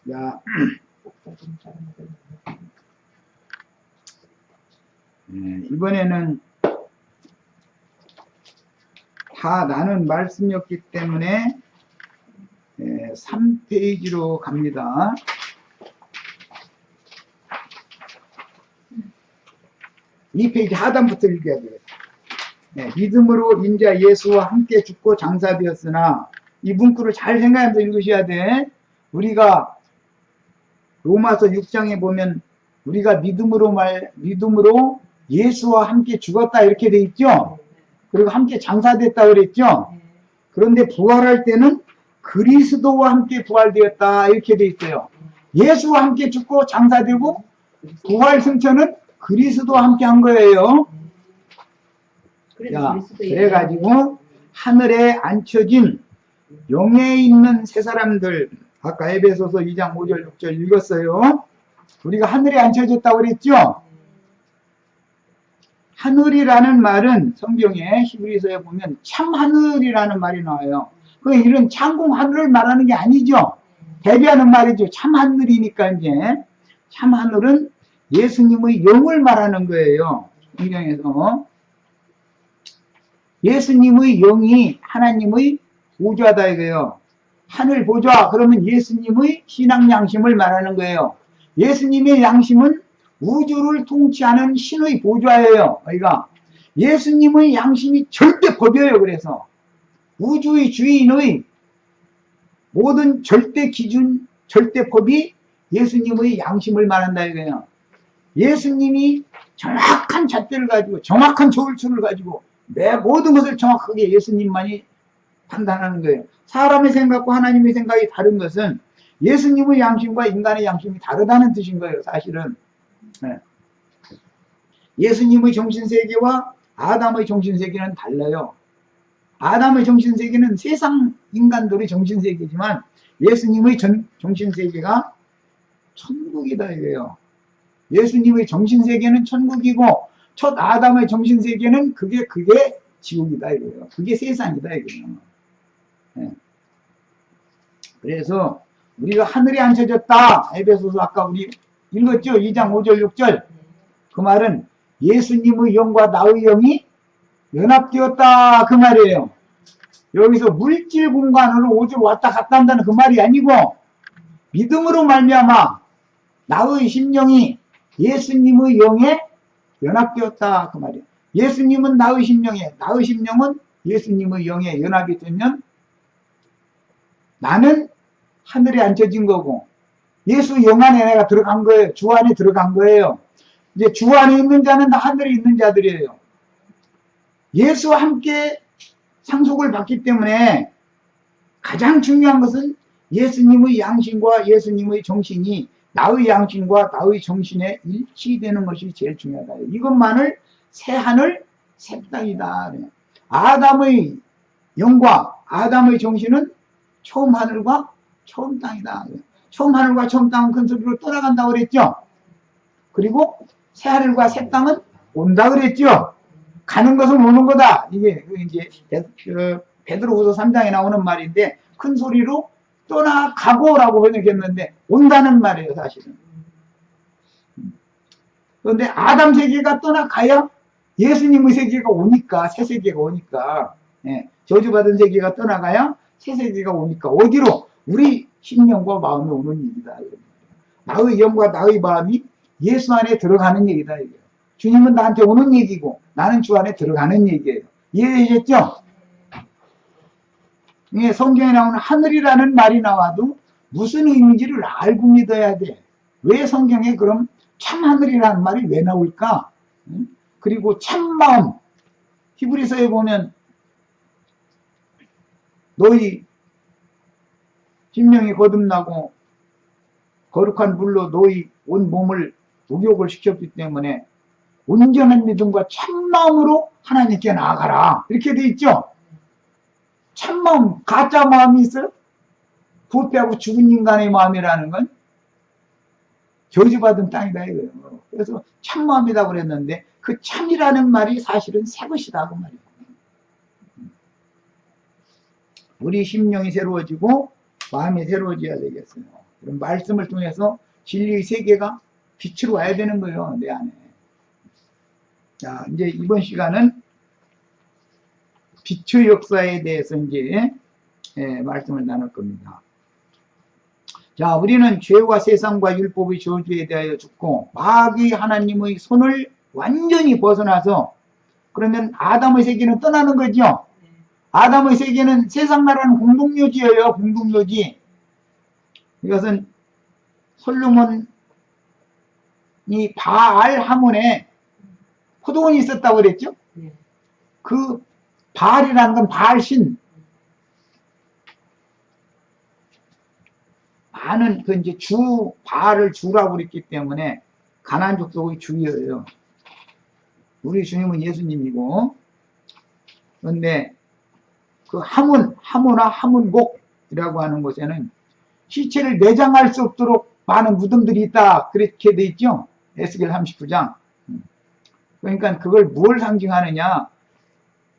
자, 이번에는 다 나눈 말씀이었기 때문에 3페이지로 갑니다. 이 페이지 하단부터 읽어야 돼요. 믿음으로 인자 예수와 함께 죽고 장사되었으나, 이 문구를 잘 생각하면서 읽으셔야 돼. 우리가 로마서 6장에 보면 우리가 믿음으로 예수와 함께 죽었다 이렇게 돼 있죠. 그리고 함께 장사됐다 그랬죠. 그런데 부활할 때는 그리스도와 함께 부활되었다 이렇게 돼 있어요. 예수와 함께 죽고 장사되고 부활 승천은 그리스도와 함께 한 거예요. 자, 그래가지고 하늘에 앉혀진 영에 있는 새 사람들, 아까 에베소서 2장 5절 6절 읽었어요. 우리가 하늘에 앉혀졌다고 그랬죠. 하늘이라는 말은 성경에 히브리서에 보면 참 하늘이라는 말이 나와요. 그 이런 창공 하늘을 말하는 게 아니죠. 대비하는 말이죠. 참 하늘이니까 이제 참 하늘은 예수님의 영을 말하는 거예요. 성경에서 예수님의 영이 하나님의 보좌다 이거예요. 하늘 보좌 그러면 예수님의 신앙 양심을 말하는 거예요. 예수님의 양심은 우주를 통치하는 신의 보좌예요. 그러니까 예수님의 양심이 절대 법이에요. 그래서 우주의 주인의 모든 절대 기준, 절대 법이 예수님의 양심을 말한다 이거예요. 예수님이 정확한 잣대를 가지고 정확한 저울추를 가지고 내 모든 것을 정확하게 예수님만이 판단하는 거예요. 사람의 생각과 하나님의 생각이 다른 것은 예수님의 양심과 인간의 양심이 다르다는 뜻인 거예요. 사실은 예수님의 정신세계와 아담의 정신세계는 달라요. 아담의 정신세계는 세상 인간들의 정신세계지만 예수님의 정신세계가 천국이다 이거예요. 예수님의 정신세계는 천국이고 첫 아담의 정신세계는 그게 지옥이다 이거예요. 그게 세상이다 이거예요. 그래서 우리가 하늘에 앉혀졌다. 에베소서 아까 우리 읽었죠? 2장 5절 6절. 그 말은 예수님의 영과 나의 영이 연합되었다 그 말이에요. 여기서 물질 공간으로 오직 왔다 갔다 한다는 그 말이 아니고 믿음으로 말미암아 나의 심령이 예수님의 영에 연합되었다 그 말이에요. 예수님은 나의 심령에, 나의 심령은 예수님의 영에 연합이 되면 나는 하늘에 앉혀진 거고 예수 영 안에 내가 들어간 거예요. 주 안에 들어간 거예요. 이제 주 안에 있는 자는 다 하늘에 있는 자들이에요. 예수와 함께 상속을 받기 때문에 가장 중요한 것은 예수님의 양심과 예수님의 정신이 나의 양심과 나의 정신에 일치되는 것이 제일 중요하다. 이것만을 새 하늘 새 땅이다. 아담의 영과 아담의 정신은 처음 하늘과 처음 땅이다. 처음 하늘과 처음 땅은 큰 소리로 떠나간다고 그랬죠. 그리고 새 하늘과 새 땅은 온다 그랬죠. 가는 것은 오는 거다. 이게 이제 베드로후서 3장에 나오는 말인데 큰 소리로 떠나가고라고 번역했는데 온다는 말이에요, 사실은. 그런데 아담 세계가 떠나가야 예수님의 세계가 오니까, 새 세계가 오니까, 저주받은 세계가 떠나가야 새 세계가 오니까 어디로? 우리 심령과 마음에 오는 얘기다. 나의 영과 나의 마음이 예수 안에 들어가는 얘기다. 주님은 나한테 오는 얘기고 나는 주 안에 들어가는 얘기예요. 이해되셨죠? 성경에 나오는 하늘이라는 말이 나와도 무슨 의미인지를 알고 믿어야 돼. 왜 성경에 그럼 참 하늘이라는 말이 왜 나올까? 그리고 참마음, 히브리서에 보면 너희 심령이 거듭나고 거룩한 물로 너희 온 몸을 목욕을 시켰기 때문에 온전한 믿음과 참마음으로 하나님께 나아가라. 이렇게 돼 있죠? 참마음, 가짜 마음이 있어요? 부패하고 죽은 인간의 마음이라는 건 저주받은 땅이다 이거예요. 그래서 참마음이라고 그랬는데 그 참이라는 말이 사실은 새 것이다 그 말이에요. 우리 심령이 새로워지고 마음이 새로워져야 되겠어요. 그런 말씀을 통해서 진리의 세계가 빛으로 와야 되는 거예요, 내 안에. 자, 이제 이번 시간은 빛의 역사에 대해서 이제 말씀을 나눌 겁니다. 자, 우리는 죄와 세상과 율법의 저주에 대하여 죽고 마귀 하나님의 손을 완전히 벗어나서, 그러면 아담의 세계는 떠나는 거죠. 아담의 세계는 세상 나라는 공동묘지예요. 공동묘지. 이것은 솔로몬이 바알 하몬에 포도원이 있었다고 그랬죠. 그 바알이라는 건 바알신, 많은 그 이제 주 바알을 주라고 그랬기 때문에 가나안 족속의 주예요. 우리 주님은 예수님이고. 그런데 그 하모나 하문곡이라고 하는 곳에는 시체를 내장할 수 없도록 많은 무덤들이 있다, 그렇게 돼 있죠. 에스겔 39장. 그러니까 그걸 뭘 상징하느냐,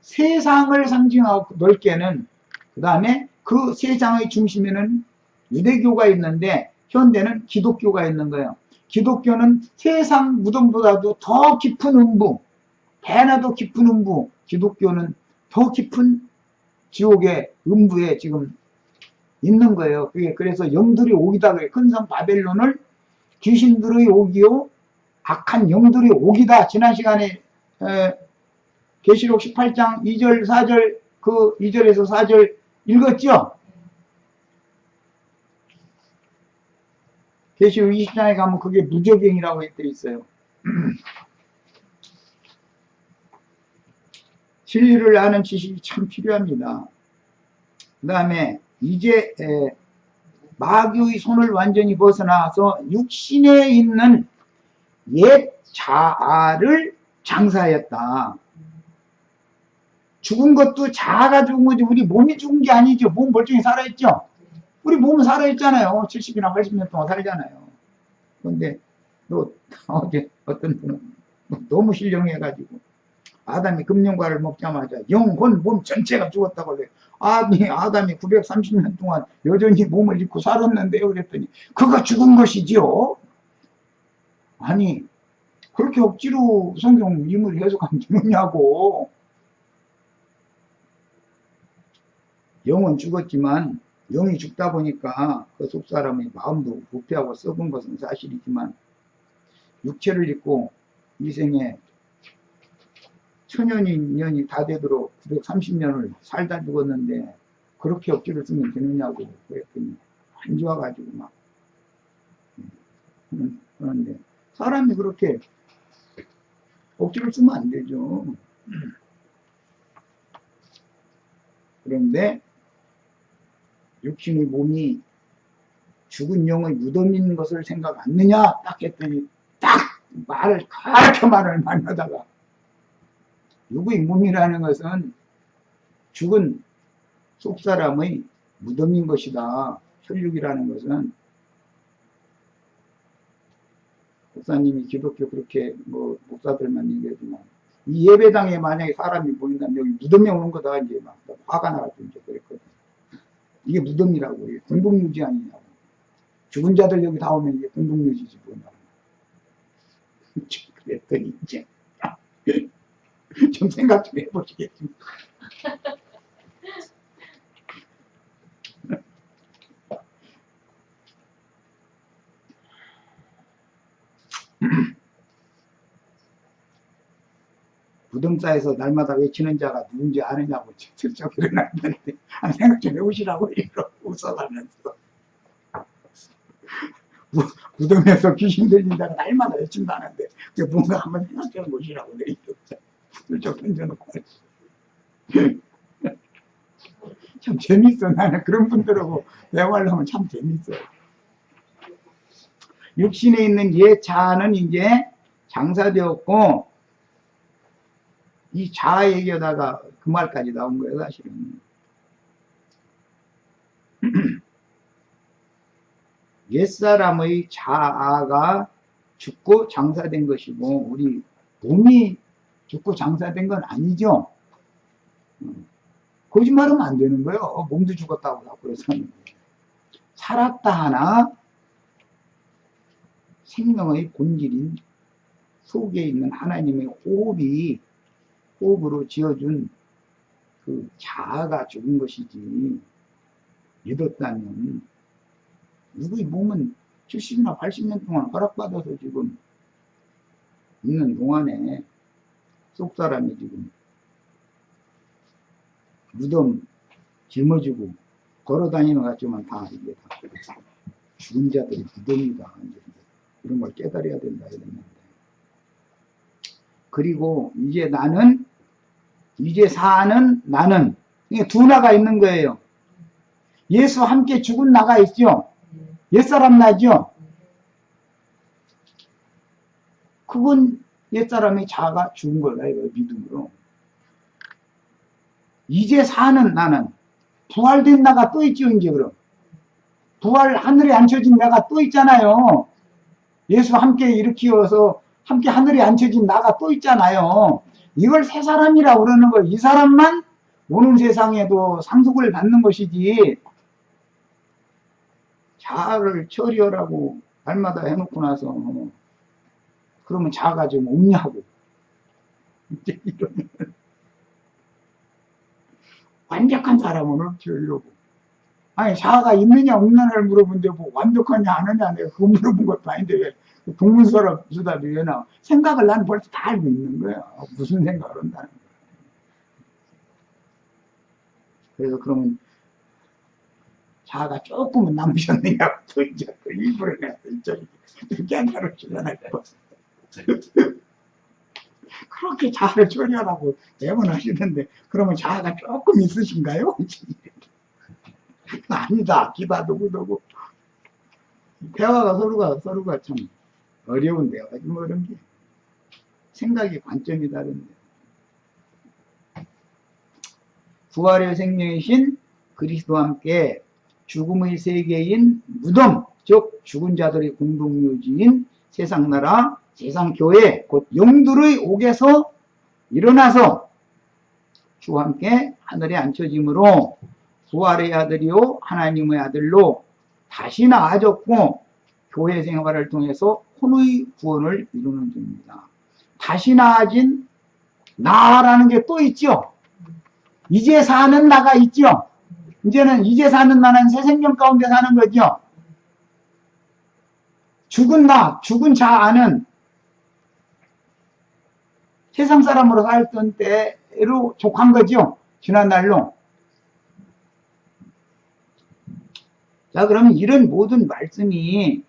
세상을 상징하고, 넓게는 그 다음에 그 세상의 중심에는 유대교가 있는데 현대는 기독교가 있는 거예요. 기독교는 세상 무덤보다도 더 깊은 음부, 배나 더 깊은 음부, 기독교는 더 깊은 지옥의 음부에 지금 있는 거예요. 그게 그래서 영들이 오기다 그래요. 큰 성 바벨론을 귀신들의 오기요, 악한 영들이 오기다. 지난 시간에 계시록 18장 2절 4절, 그 2절에서 4절 읽었죠? 계시록 20장에 가면 그게 무저갱이라고 돼 있어요. 진리를 아는 지식이 참 필요합니다. 그 다음에 이제 마귀의 손을 완전히 벗어나서 육신에 있는 옛 자아를 장사했다. 죽은 것도 자아가 죽은 거지 우리 몸이 죽은 게 아니죠. 몸 멀쩡히 살아있죠. 우리 몸은 살아있잖아요. 70이나 80년 동안 살잖아요. 그런데 또 어제 어떤 분은 너무 신령해가지고 아담이 금령과를 먹자마자 영혼 몸 전체가 죽었다고 그래요. 아담이 930년 동안 여전히 몸을 입고 살았는데요. 그랬더니 그거 죽은 것이지요. 아니 그렇게 억지로 성경 인물을 해석하면 되느냐고. 영은 죽었지만 영이 죽다 보니까 그 속사람의 마음도 부패하고 썩은 것은 사실이지만 육체를 입고 이 생에 천년이 다 되도록 930년을 살다 죽었는데 그렇게 억지를 쓰면 되느냐고 그랬더니 안 좋아가지고 막. 그런데 사람이 그렇게 억지를 쓰면 안 되죠. 그런데 육신의 몸이 죽은 영의 무덤인 것을 생각 안 느냐 딱 했더니 딱 말을 그렇게 말을 많이 하다가 육의 몸이라는 것은 죽은 속사람의 무덤인 것이다. 혈육이라는 것은. 목사님이 기독교 그렇게 뭐 목사들만 얘기하지만 이 예배당에 만약에 사람이 보인다면 여기 무덤에 오는 거다 이제 막 화가 나가지고 이제 그랬거든. 이게 무덤이라고. 이게 공동묘지 아니냐고. 죽은 자들 여기 다 오면 이게 공동묘지지 뭐냐고. 그랬더니 이제 좀 생각 좀 해보시겠습니다. 부동사에서 날마다 외치는 자가 누군지 아느냐고 슬쩍 일어났는데 한 생각 좀 해보시라고 이러고 웃어가면서 무덤에서 귀신 들린 자가 날마다 외친다는데 그게 뭔가 한번 생각해 보시라고 이러고 슬쩍 던져놓고 참 재밌어. 나는 그런 분들하고 대화를 하면 참 재밌어요. 육신에 있는 옛 자아는 이제 장사되었고 이 자아 얘기하다가 그 말까지 나온 거예요. 사실은 옛사람의 자아가 죽고 장사된 것이고 우리 몸이 죽고 장사된 건 아니죠. 거짓말하면 안 되는 거예요. 몸도 죽었다고 그래서 살았다 하나 생명의 본질인 속에 있는 하나님의 호흡으로 지어준 그 자아가 죽은 것이지, 믿었다면 누구의 몸은 70이나 80년 동안 허락받아서 지금 있는 동안에 속 사람이 지금 무덤 짊어지고 걸어다니는 것 같지만 다 이게 다 죽은 자들이 무덤이다. 이런 걸 깨달아야 된다 이랬는데, 그리고 이제 사는 나는, 이게 두 나가 있는 거예요. 예수와 함께 죽은 나가 있죠. 옛사람 나죠. 그건 옛사람의 자아가 죽은 거다 이거, 믿음으로. 이제 사는 나는, 부활된 나가 또 있죠. 이제 그럼 부활 하늘에 앉혀진 나가 또 있잖아요. 예수와 함께 일으키어서 함께 하늘에 앉혀진 나가 또 있잖아요. 이걸 새 사람이라고 그러는 거예요. 이 사람만 오는 세상에도 상속을 받는 것이지, 자아를 처리하라고 날마다 해놓고 나서 그러면 자아가 좀 없냐고 이제 이러면 완벽한 사람은 없죠. 이러고, 아니 자아가 있느냐 없느냐를 물어본데 뭐 완벽하냐 안 하냐, 내가 그거 물어본 것도 아닌데 왜 동문서답 수답이 왜 나와. 생각을 난 벌써 다 알고 있는 거야. 무슨 생각을 한다는 거야. 그래서 그러면 자아가 조금은 남으셨느냐고 또 이제 일부러 내가 이렇게 안 가르치잖아요. 그렇게 자아를 처리하라고 대본하시는데, 그러면 자아가 조금 있으신가요? 아니다. 기다 누구누구. 대화가 서로가 참 어려운 대화가 좀 어려운 게, 생각의 관점이 다른데, 부활의 생명이신 그리스도와 함께 죽음의 세계인 무덤, 즉 죽은 자들의 공동묘지인 세상 나라, 세상 교회, 곧 영들의 옥에서 일어나서 주와 함께 하늘에 앉혀짐으로 부활의 아들이요 하나님의 아들로 다시 나아졌고, 교회 생활을 통해서 혼의 구원을 이루는 중입니다. 다시 나아진 나라는 게 또 있죠. 이제 사는 나가 있죠. 이제는 이제 사는 나는 새 생명 가운데 사는 거죠. 죽은 나, 죽은 자아는 세상 사람으로 살던 때로 족한 거죠. 지난날로. 자, 그러면 이런 모든 말씀이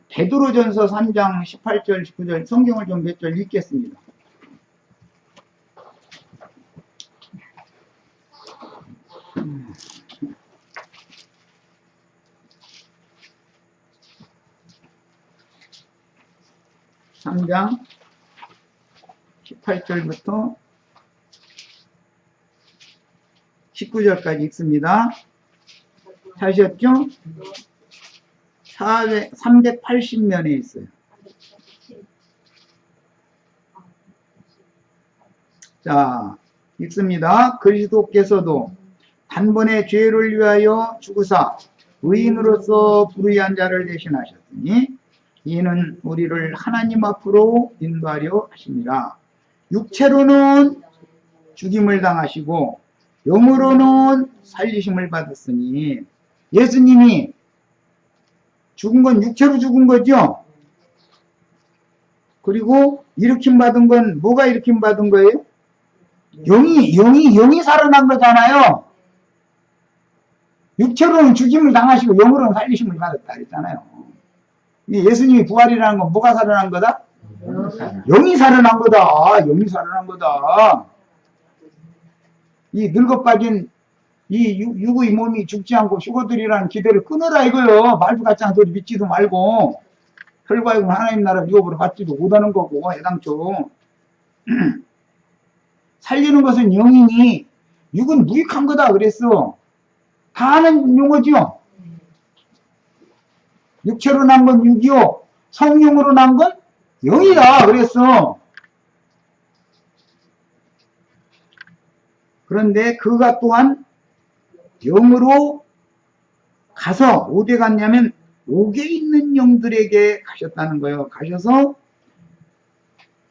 베드로전서 3장 18절 19절, 성경을 좀 몇 절 읽겠습니다. 삼 장 18절부터 19절까지 읽습니다. 찾으셨죠? 380면에 있어요. 자, 읽습니다. 그리스도께서도 단번에 죄를 위하여 죽으사 의인으로서 불의한 자를 대신하셨으니, 이는 우리를 하나님 앞으로 인도하려 하심이라. 육체로는 죽임을 당하시고 영으로는 살리심을 받았으니, 예수님이 죽은 건 육체로 죽은 거죠. 그리고 일으킴 받은 건 뭐가 일으킴 받은 거예요? 영이 살아난 거잖아요. 육체로는 죽임을 당하시고 영으로는 살리심을 받았다 그랬잖아요. 예수님이 부활이라는 건 뭐가 살아난 거다? 영이 살아난 거다. 영이 살아난 거다. 이 늙어 빠진 이 육의 몸이 죽지 않고 휴거들이라는 기대를 끊으라 이거요. 말도 같지 않은 소리 믿지도 말고, 결과적으로 하나님 나라 유업으로 받지도 못하는 거고, 애당초. 살리는 것은 영이니 육은 무익한 거다 그랬어. 다 아는 용어죠. 육체로 난 건 육이요, 성령으로 난 건 영이다 그랬어. 그런데 그가 또한 영으로 가서 어디 갔냐면 옥에 있는 영들에게 가셨다는 거예요. 가셔서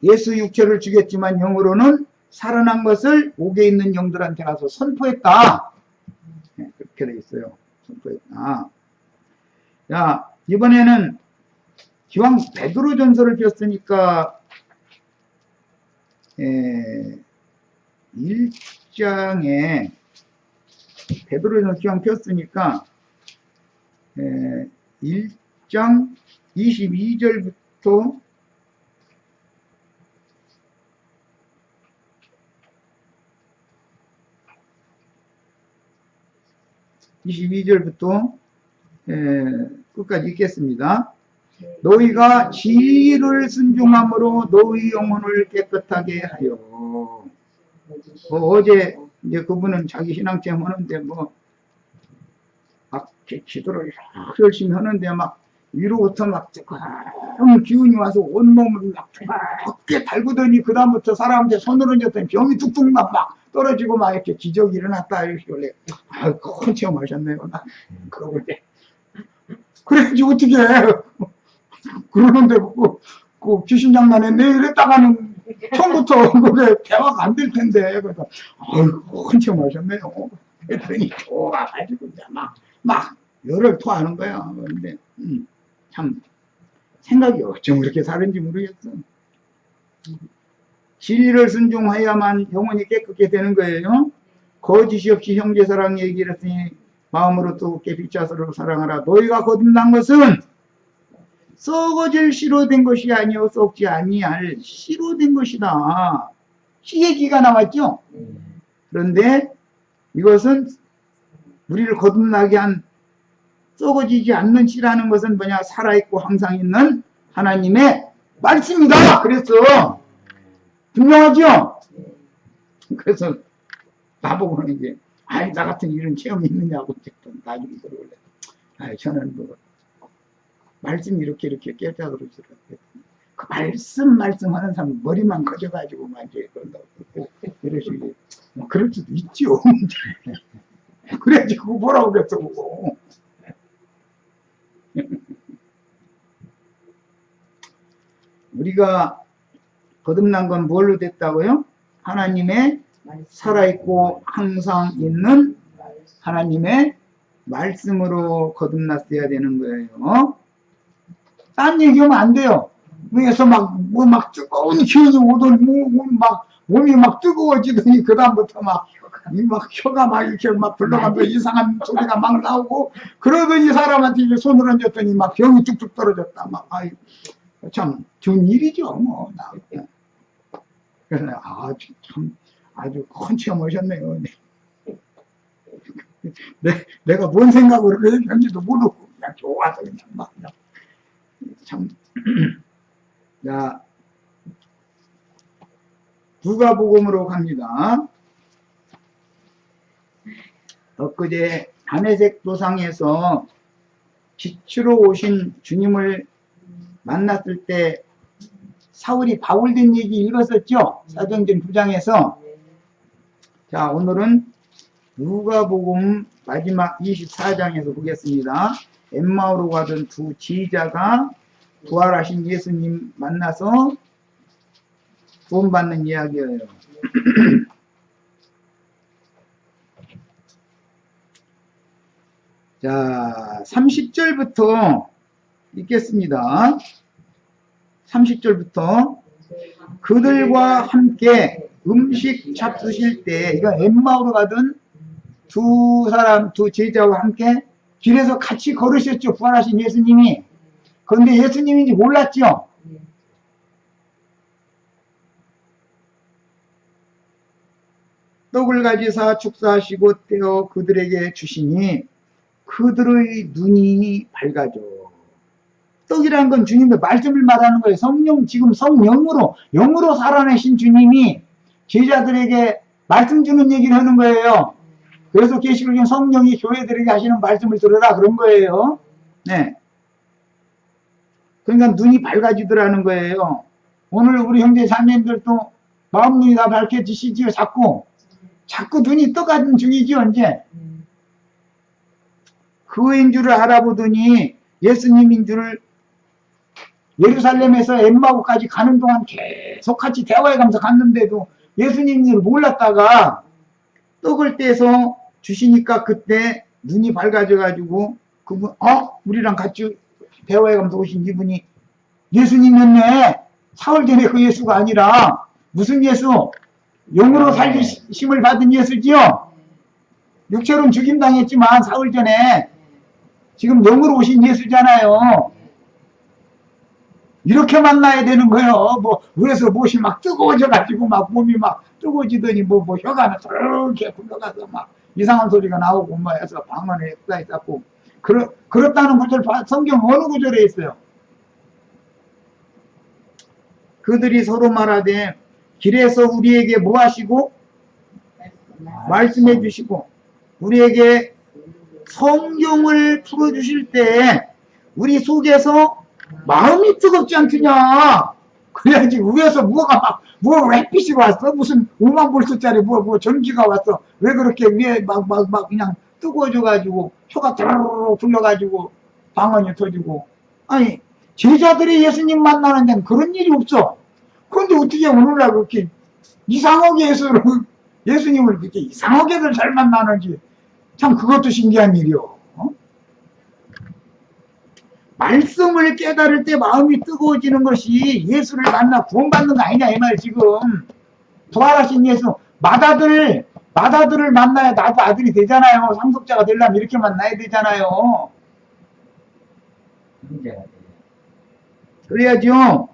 예수 육체를 죽였지만 영으로는 살아난 것을 옥에 있는 영들한테 가서 선포했다. 네, 그렇게 돼 있어요. 선포했다. 자, 이번에는 기왕 베드로 전서를 폈으니까 1장에 베드로 전서 기왕 폈으니까 1장 22절부터 22절부터 끝까지 읽겠습니다. 너희가 진리를 순종함으로 너희 영혼을 깨끗하게 하여. 어제 이제 그분은 자기 신앙체험 하는데 막 기도를 열심히 하는데 막 위로부터 막 뜨거운 기운이 와서 온몸을 막 뜨겁게 달구더니 그 다음부터 사람한테 손을 얹었더니 병이 뚝뚝 막 떨어지고 막 이렇게 기적이 일어났다 이러길래 큰 체험하셨네요. 그거 볼 때. 그래야지 어떻게 해. 그러는데 그 귀신 장난했네 이랬다가는 처음부터 그게 대화가 안 될 텐데. 그래서 큰 체험하셨네요. 그랬더니 좋아가지고 이제 막 열을 토하는 거야. 그런데 참 생각이 어쩜 그렇게 다른지 모르겠어. 진리를 순종해야만 영혼이 깨끗게 되는 거예요. 거짓이 없이 형제 사랑 얘기를 했으니 마음으로 뜨겁게 빛자서로 사랑하라. 너희가 거듭난 것은 썩어질 씨로 된 것이 아니요 썩지 아니할 씨로 된 것이다. 씨 얘기가 나왔죠. 그런데 이것은 우리를 거듭나게 한 썩어지지 않는 씨라는 것은 뭐냐? 살아있고 항상 있는 하나님의 말씀이다. 그랬어. 분명하죠? 그래서 나보고는 이제 나 같은 이런 체험이 있느냐고 나중에 그러길래 저는 말씀이 이렇게 깨닫고 그 말씀 하는 사람 머리만 커져가지고 막 이제 이러시고 그럴 수도 있죠. 그래야지 그거 뭐라고 그랬어 그거. 우리가 거듭난 건 뭘로 됐다고요? 하나님의 살아있고 항상 있는 하나님의 말씀으로 거듭났어야 되는 거예요. 딴 얘기하면 안 돼요. 위에서 막 뜨거운 기운이 오더니 몸이 막 뜨거워지더니 그다음부터 막 혀가 막 이렇게 막 불러가면서 이상한 소리가 막 나오고 그러더니 사람한테 이제 손을 얹었더니 막 병이 뚝뚝 떨어졌다. 참 좋은 일이죠 뭐. 그래서 참 아주 큰 체험 하셨네요. 내가 뭔 생각으로 그렇게 얘기했는지도 모르고 그냥 좋아서 그냥 막 참. 자, 누가복음으로 갑니다. 엊그제 다메섹 도상에서 빛으로 오신 주님을 만났을 때 사울이 바울된 얘기 읽었었죠? 사도행전 9장에서. 자, 오늘은 누가복음 마지막 24장에서 보겠습니다. 엠마오로 가던 두 지휘자가 부활하신 예수님 만나서 구원받는 이야기예요. 자, 30절부터 읽겠습니다. 30절부터 그들과 함께 음식 잡수실 때, 이거 엠마오로 가던 두 제자와 함께 길에서 같이 걸으셨죠. 부활하신 예수님이. 그런데 예수님인지 몰랐죠. 떡을 가지사 축사하시고 떼어 그들에게 주시니 그들의 눈이 밝아져. 떡이라는 건 주님의 말씀을 말하는 거예요. 지금 영으로 살아내신 주님이 제자들에게 말씀 주는 얘기를 하는 거예요. 그래서 계시록엔 성령이 교회들에게 하시는 말씀을 들으라 그런 거예요. 네. 그러니까 눈이 밝아지더라는 거예요. 오늘 우리 형제 자매님들도 마음 눈이 다 밝혀지시지요. 자꾸 눈이 떠가는 중이지요. 이제 그인 줄을 알아보더니 예수님인 줄을 예루살렘에서 엠마오까지 가는 동안 계속 같이 대화해 가면서 갔는데도 예수님인 줄 몰랐다가 떡을 떼서 주시니까 그때 눈이 밝아져 가지고 그분 우리랑 같이 대화해 가면서 오신 이분이 예수님이었네. 사흘 전에 그 예수가 아니라 무슨 예수? 영으로 살리심을 받은 예수지요. 육체로는 죽임당했지만 사흘 전에 지금 영으로 오신 예수잖아요. 이렇게 만나야 되는 거예요. 뭐 위에서 못이 막 뜨거워져 가지고 막 몸이 막 뜨거워지더니 뭐 혀가 저렇게 굴러가서 막 이상한 소리가 나오고 뭐 해서 방언에 엑사이 쌓고 그렇다는 구절 성경 어느 구절에 있어요? 그들이 서로 말하되 길에서 우리에게 뭐 하시고 말씀해 주시고 우리에게 성경을 풀어주실 때 우리 속에서 마음이 뜨겁지 않느냐. 그래야지 위에서 뭐 햇빛이 왔어? 무슨 5만 볼트짜리 뭐 전기가 왔어? 왜 그렇게 위에 막 그냥 뜨거워져가지고 혀가 드르르 불러가지고 방언이 터지고. 아니 제자들이 예수님 만나는 데는 그런 일이 없어. 그런데 어떻게 오늘날 그렇게 이상하게 예수님을 그렇게 이상하게들 잘 만나는지 참 그것도 신기한 일이요. 말씀을 깨달을 때 마음이 뜨거워지는 것이 예수를 만나 구원받는 거 아니냐 이 말 지금. 부활하신 예수 맏아들을 만나야 나도 아들이 되잖아요. 상속자가 되려면 이렇게 만나야 되잖아요. 그래야죠.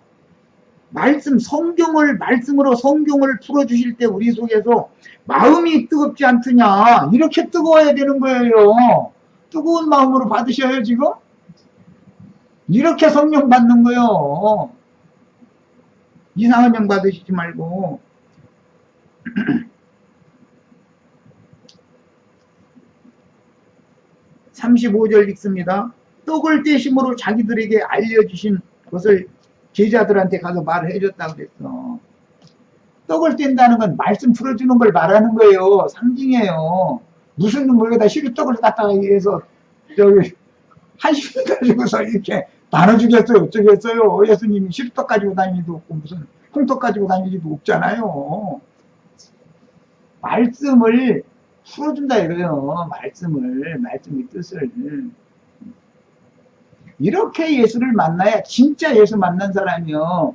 말씀으로 성경을 풀어주실 때 우리 속에서 마음이 뜨겁지 않느냐. 이렇게 뜨거워야 되는 거예요. 뜨거운 마음으로 받으셔요, 지금? 이렇게 성령 받는 거요. 이상한 영 받으시지 말고. 35절 읽습니다. 떡을 떼심으로 자기들에게 알려주신 것을 제자들한테 가서 말을 해줬다고 그랬어. 떡을 뗀다는 건 말씀 풀어주는 걸 말하는 거예요. 상징이에요. 무슨 물에다 시루떡을 갖다가 해서 한 시루 가지고서 이렇게 나눠주겠어요? 어쩌겠어요? 예수님이 시루떡 가지고 다니지도 없고 무슨 콩떡 가지고 다니지도 없잖아요. 말씀을 풀어준다 이거예요. 말씀의 뜻을. 이렇게 예수를 만나야 진짜 예수 만난 사람이요.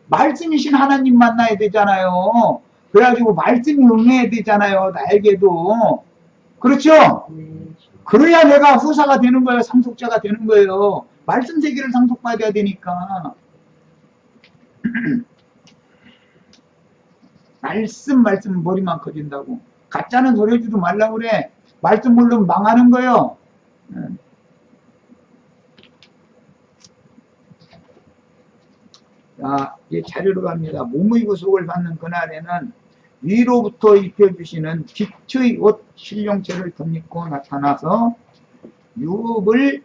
말씀이신 하나님 만나야 되잖아요. 그래가지고 말씀이 응해야 되잖아요. 나에게도. 그렇죠? 그래야 내가 후사가 되는 거예요. 상속자가 되는 거예요. 말씀 세계를 상속받아야 되니까. 말씀 머리만 커진다고. 가짜는 소리 해주지 말라고 그래. 말씀 모르면 망하는 거예요. 자, 이제 자료로 갑니다. 몸의 구속을 받는 그날에는 위로부터 입혀주시는 빛의 옷 신령체를 덧입고 나타나서 유업을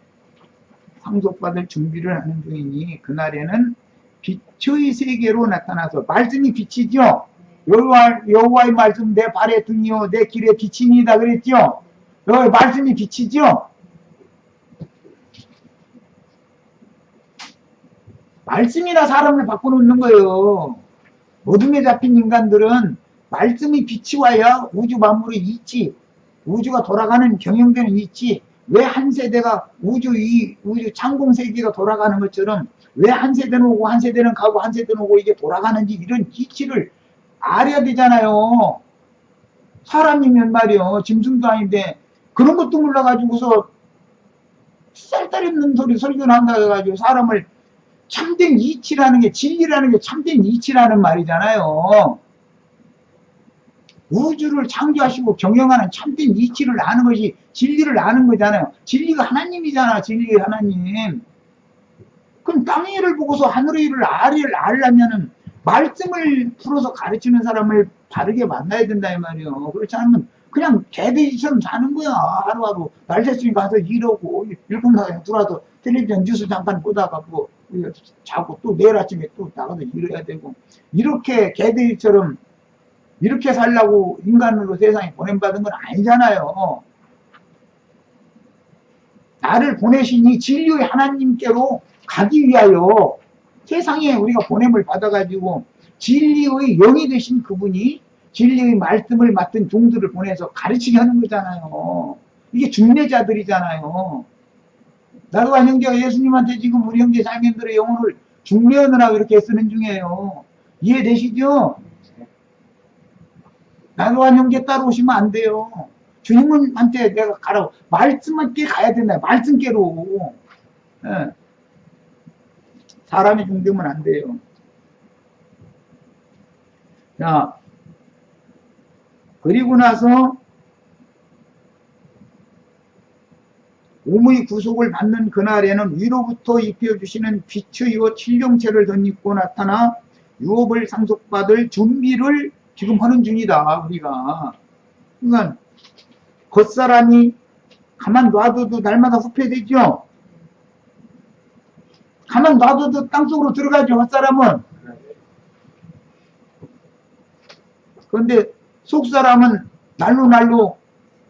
상속받을 준비를 하는 중이니 그날에는 빛의 세계로 나타나서 말씀이 빛이죠. 여호와의 말씀 내 발의 등이요 내 길의 빛이니다 그랬죠. 여호와의 말씀이 빛이죠. 말씀이나 사람을 바꿔놓는 거예요. 어둠에 잡힌 인간들은 말씀이 빛이 와야 우주 만물이 있지. 우주가 돌아가는 경영되는 있지. 왜 한 세대가 우주 창공 세계가 돌아가는 것처럼 왜 한 세대는 오고 한 세대는 가고 한 세대는 오고 이게 돌아가는지 이런 이치를 알아야 되잖아요. 사람이면 말이요. 짐승도 아닌데 그런 것도 몰라가지고서 쌀딸 없는 소리 설교를 한다 해가지고 사람을 참된 이치라는 게 진리라는 게 참된 이치라는 말이잖아요. 우주를 창조하시고 경영하는 참된 이치를 아는 것이 진리를 아는 거잖아요. 진리가 하나님이잖아. 진리 하나님. 그럼 땅의 일을 보고서 하늘의 일을 알려면은 말씀을 풀어서 가르치는 사람을 바르게 만나야 된다 이 말이에요. 그렇지 않으면 그냥 개돼지처럼 사는 거야. 하루하루 날 됐으니까 가서 일하고 일꾼나가 들어와서 텔레비전 뉴스 잠깐 보다가 뭐 자고 또 내일 아침에 또 나가서 일해야 되고 이렇게 개돼지처럼 이렇게 살라고 인간으로 세상에 보냄받은 건 아니잖아요. 나를 보내신 이 진리의 하나님께로 가기 위하여 세상에 우리가 보냄을 받아가지고 진리의 영이 되신 그분이 진리의 말씀을 맡은 종들을 보내서 가르치게 하는 거잖아요. 이게 중매자들이잖아요. 나도한 형제가 예수님한테 지금 우리 형제 자매들의 영혼을 중매하느라고 이렇게 쓰는 중이에요. 이해되시죠? 나도한 형제 따라오시면 안 돼요. 주님한테 내가 가라고 말씀한테 가야 된다. 말씀께로. 예. 사람이 중되면 안 돼요. 자, 그리고 나서 몸의 구속을 받는 그날에는 위로부터 입혀주시는 빛의 칠경체를 덧입고 나타나 유업을 상속받을 준비를 지금 하는 중이다. 우리가. 그러니까 겉사람이 가만 놔둬도 날마다 후패되죠. 가만 놔둬도 땅속으로 들어가죠. 겉사람은. 그런데 속사람은 날로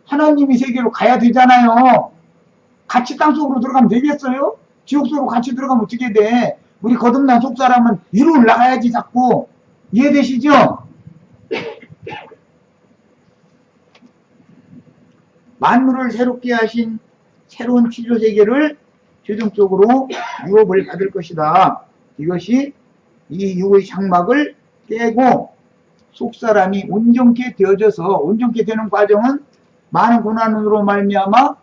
하나님의 세계로 가야 되잖아요. 같이 땅속으로 들어가면 되겠어요? 지옥속으로 같이 들어가면 어떻게 돼? 우리 거듭난 속사람은 위로 올라가야지 자꾸. 이해되시죠? 만물을 새롭게 하신 새로운 치료세계를 최종적으로 유업을 받을 것이다. 이것이 이 육의 장막을 깨고 속사람이 온전케 되어져서, 온전케 되는 과정은 많은 고난으로 말미암아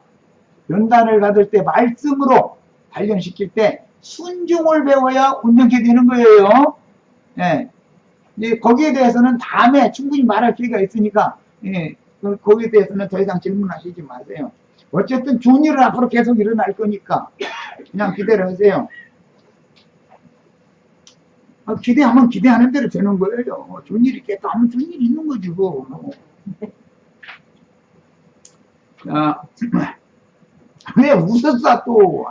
연단을 받을 때 말씀으로 단련시킬 때 순종을 배워야 온전케 되는 거예요. 예. 이제 거기에 대해서는 다음에 충분히 말할 기회가 있으니까, 예. 거기에 대해서는 더 이상 질문하시지 마세요. 어쨌든 좋은 일은 앞으로 계속 일어날 거니까 그냥 기대를 하세요. 기대하면 기대하는 대로 되는 거예요. 좋은 일이 있겠다 하면 좋은 일이 있는 거지 뭐. 자, 왜 웃었어 또.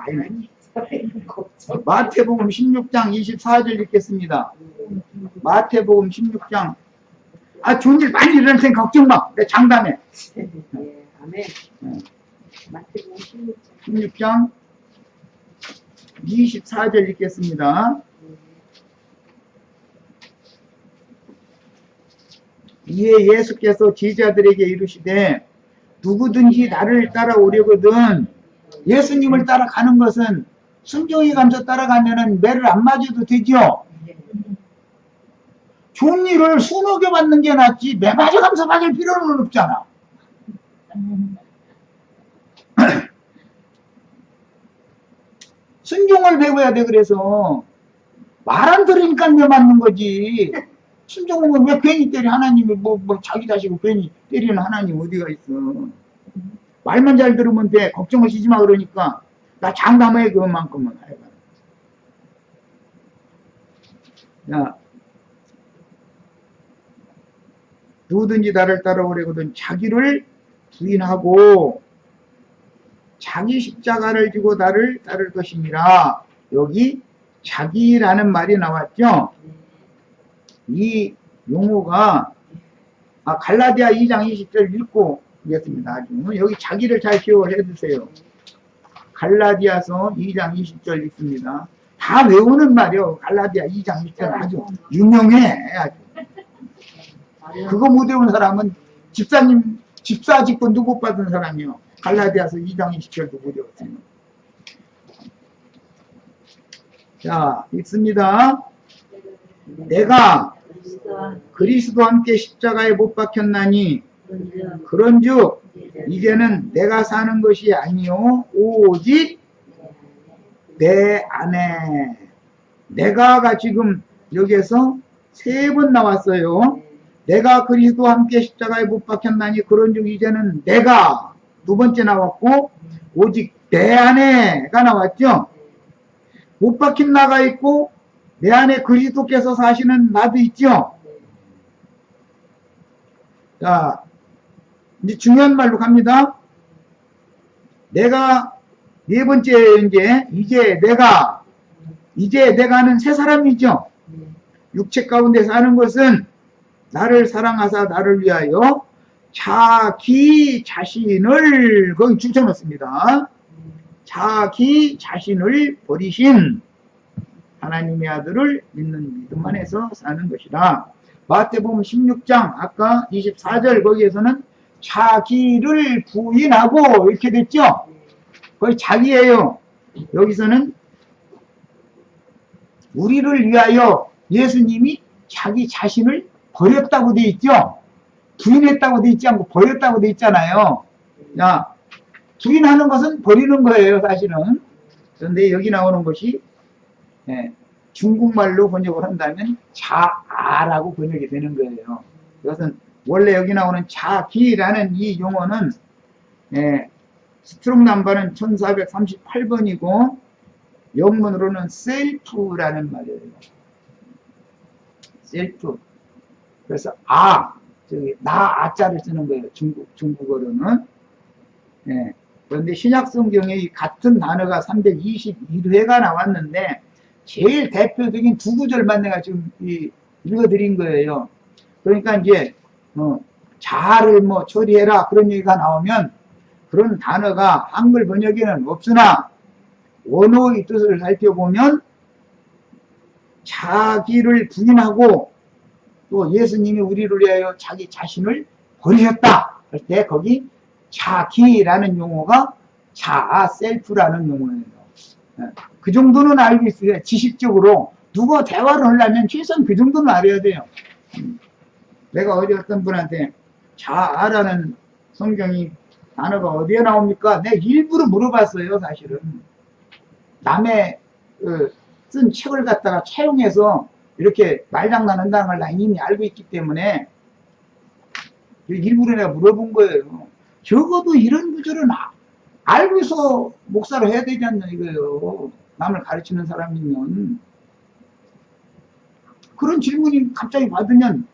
마태복음 16장 24절 읽겠습니다. 마태복음 16장. 좋은 일 많이 일어날 테니 걱정 마. 내 장담해. 아멘. 마태복음 16장 24절 읽겠습니다. 이에 예수께서 제자들에게 이르시되 누구든지 나를 따라오려거든. 예수님을 따라가는 것은 순종이 감서 따라가면은 매를 안 맞아도 되죠. 좋은 일을 순하게 받는 게 낫지 매 맞아가면서 받을 필요는 없잖아. 순종을 배워야 돼. 그래서 말 안 들으니까 매 맞는 거지. 순종은 왜 괜히 때려. 하나님이 뭐 자기 자식을 괜히 때리는 하나님 어디가 있어. 말만 잘 들으면 돼. 걱정하시지 마. 그러니까 나 장담해. 그만큼은. 자, 누구든지 나를 따라오려거든 자기를 부인하고 자기 십자가를 지고 나를 따를 것이니라. 여기 자기라는 말이 나왔죠. 이 용어가 갈라디아 2장 20절 읽고 오겠습니다. 여기 자기를 잘 기억을 해두세요. 갈라디아서 2장 20절 읽습니다. 다 외우는 말이요. 갈라디아 2장 20절 아주 유명해. 아주. 그거 못 외운 사람은 집사 직분도 못 받은 사람이요. 갈라디아서 2장 20절도 못 외웠어요. 자, 읽습니다. 내가 그리스도와 함께 십자가에 못 박혔나니 그런즉 이제는 내가 사는 것이 아니요 오직 내 안에. 내가가 지금 여기에서 3번 나왔어요. 내가 그리스도와 함께 십자가에 못 박혔나니 그런즉 이제는 내가 두 번째 나왔고 오직 내 안에가 나왔죠. 못 박힌 나가 있고 내 안에 그리스도께서 사시는 나도 있죠. 자, 이제 중요한 말로 갑니다. 내가 네 번째 이제 내가는 새 사람이죠. 육체 가운데 사는 것은 나를 사랑하사 나를 위하여 자기 자신을 거기 줄쳐놓습니다. 자기 자신을 버리신 하나님의 아들을 믿는 믿음 안에서 사는 것이다. 마태복음 16장 아까 24절 거기에서는 자기를 부인하고 이렇게 됐죠. 거의 자기예요. 여기서는 우리를 위하여 예수님이 자기 자신을 버렸다고 돼 있죠. 부인했다고 돼 있지 않고 버렸다고 돼 있잖아요. 야, 부인하는 것은 버리는 거예요, 사실은. 그런데 여기 나오는 것이 중국말로 번역을 한다면 자아라고 번역이 되는 거예요. 이것은 원래 여기 나오는 자기라는 이 용어는 스트롱 넘버는 1438번이고 영문으로는 셀프라는 말이에요. 셀프. 그래서 저기 나 아자를 쓰는 거예요. 중국어로는. 그런데 신약 성경에 이 같은 단어가 321회가 나왔는데 제일 대표적인 두 구절만 내가 지금 읽어드린 거예요. 그러니까 이제 자아를 뭐 처리해라 그런 얘기가 나오면 그런 단어가 한글 번역에는 없으나 원어의 뜻을 살펴보면 자기를 부인하고 또 예수님이 우리를 위하여 자기 자신을 버리셨다 할 때 거기 자기라는 용어가 자아, 셀프라는 용어예요. 그 정도는 알고 있어요. 지식적으로 누가 대화를 하려면 최소한 그 정도는 알아야 돼요. 내가 어디 어떤 분한테 자아라는 성경이 단어가 어디에 나옵니까? 내가 일부러 물어봤어요. 사실은 남의 쓴 책을 갖다가 차용해서 이렇게 말장난한다는 걸 나 이미 알고 있기 때문에 일부러 내가 물어본 거예요. 적어도 이런 구절은 알고서 목사를 해야 되지 않나 이거예요. 남을 가르치는 사람이면. 그런 질문이 갑자기 받으면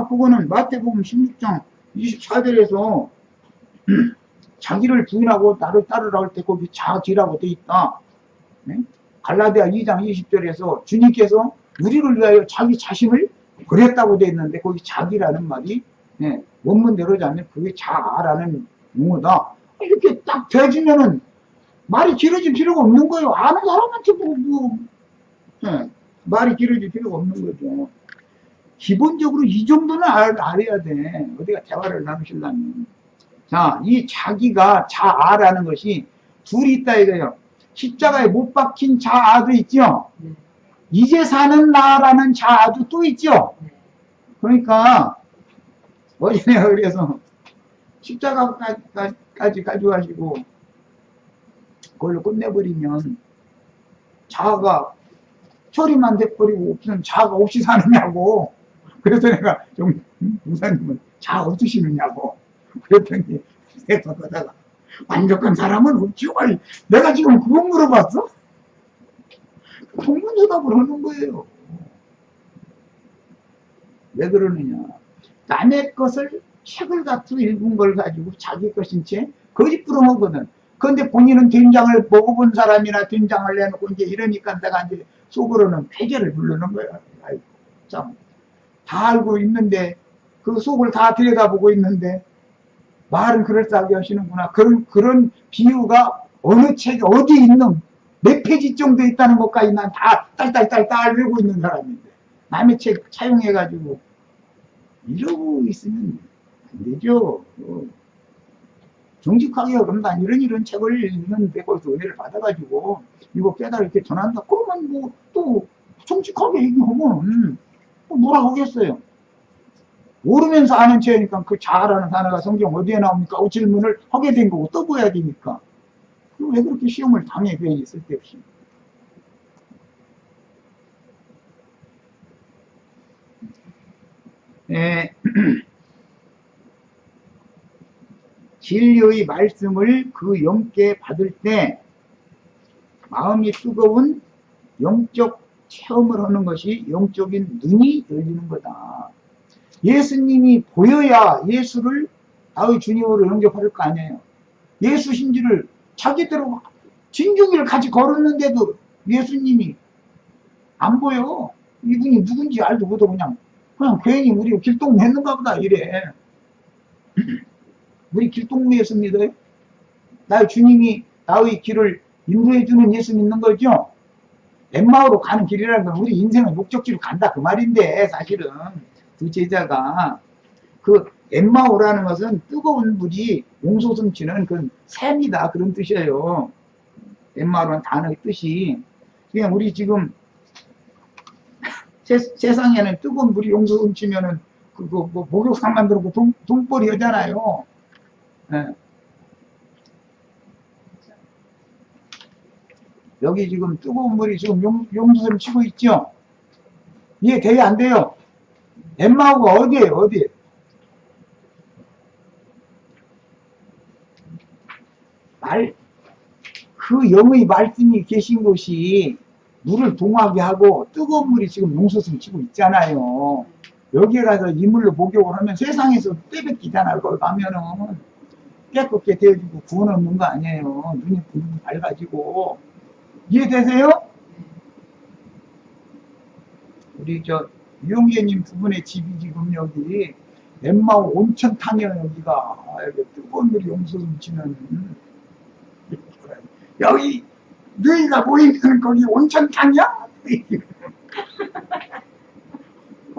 그거는 마태복음 16장 24절에서 자기를 부인하고 나를 따르라 할 때 거기 자기라고 돼 있다. 갈라디아 2장 20절에서 주님께서 우리를 위하여 자기 자신을 버렸다고 돼 있는데 거기 자기라는 말이 원문대로 자면 그게 자아라는 용어다. 이렇게 딱 되어지면은 말이 길어질 필요가 없는 거예요. 아는 사람한테 말이 길어질 필요가 없는 거죠. 기본적으로 이 정도는 알아야 돼. 어디가 대화를 나누시려면. 자, 이 자기가 자아라는 것이 둘이 있다 이거예요. 십자가에 못 박힌 자아도 있죠. 이제 사는 나라는 자아도 또 있죠. 그러니까 어제 내가 그래서 십자가까지 가져가시고 그걸로 끝내버리면 자아가 처리만 돼버리고 없으면 자아가 없이 사느냐고. 그래서 내가 좀 목사님은 자아 없으시느냐고 그랬더니 내가 그러다가 완벽한 사람은 없죠. 아니, 내가 지금 그거 물어봤어? 공문대답을 하는 거예요. 왜 그러느냐. 남의 것을 책을 갖고 읽은 걸 가지고 자기 것인 채 거짓부렁하거든. 그런데 본인은 된장을 먹어본 사람이나 된장을 내놓고 이제 이러니까 내가 이제 속으로는 쾌재를 부르는 거야. 아이고, 참. 다 알고 있는데, 그 속을 다 들여다보고 있는데, 말은 그럴싸하게 하시는구나. 그런 비유가 어느 책에 어디 있는 몇 페이지 정도 있다는 것까지 난 다 딸딸딸 읽고 있는 사람인데 남의 책 차용해가지고 이러고 있으면 안 되죠. 정직하게 그럼 난 이런 책을 읽는데 거기서 은혜를 받아가지고 이거 깨달아 이렇게 전한다. 그러면 뭐 또 정직하게 얘기하면 뭐라 하겠어요. 모르면서 아는 채니까 그 자아라는 단어가 성경 어디에 나옵니까? 질문을 하게 된 거고 떠보야 되니까. 왜 그렇게 시험을 당해 괜히 쓸데없이. 진리의 말씀을 그 영께 받을 때 마음이 뜨거운 영적 체험을 하는 것이 영적인 눈이 열리는 거다. 예수님이 보여야 예수를 나의 주님으로 영접할 거 아니에요. 예수신지를 자기대로 진주기를 같이 걸었는데도 예수님이 안 보여. 이분이 누군지 알도 못하고 그냥 괜히 우리 길동무 했는가 보다 이래. 우리 길동무 했습니다. 나의 주님이 나의 길을 인도해주는 예수 믿는 거죠. 엠마오로 가는 길이라는 건 우리 인생의 목적지로 간다 그 말인데, 사실은 두 제자가 그 엠마오라는 것은 뜨거운 물이 용솟음치는 그 샘이다 그런 뜻이에요. 엠마오라는 단어의 뜻이. 그냥 우리 지금 세상에는 뜨거운 물이 용솟음치면은 뭐 목욕탕 만들고 돈벌이 하잖아요. 예. 여기 지금 뜨거운 물이 지금 용솟음 치고 있죠? 이해돼요? 안 돼요? 엠마오가 어디에요? 어디? 그 영의 말씀이 계신 곳이 물을 동하게 하고 뜨거운 물이 지금 용솟음 치고 있잖아요. 여기에 가서 이물로 목욕을 하면 세상에서 떼뱉기잖아요. 거기 가면은 깨끗게 되어지고 구원 없는 거 아니에요. 눈이 붕붕 밝아지고. 이해되세요? 우리 유영재님 두 분의 집이 지금 여기 엠마오 온천탕이에요. 여기가 여기 뜨거운 물이 용솟음 치는 여기 너희가 보이는 거기 온천탕이야?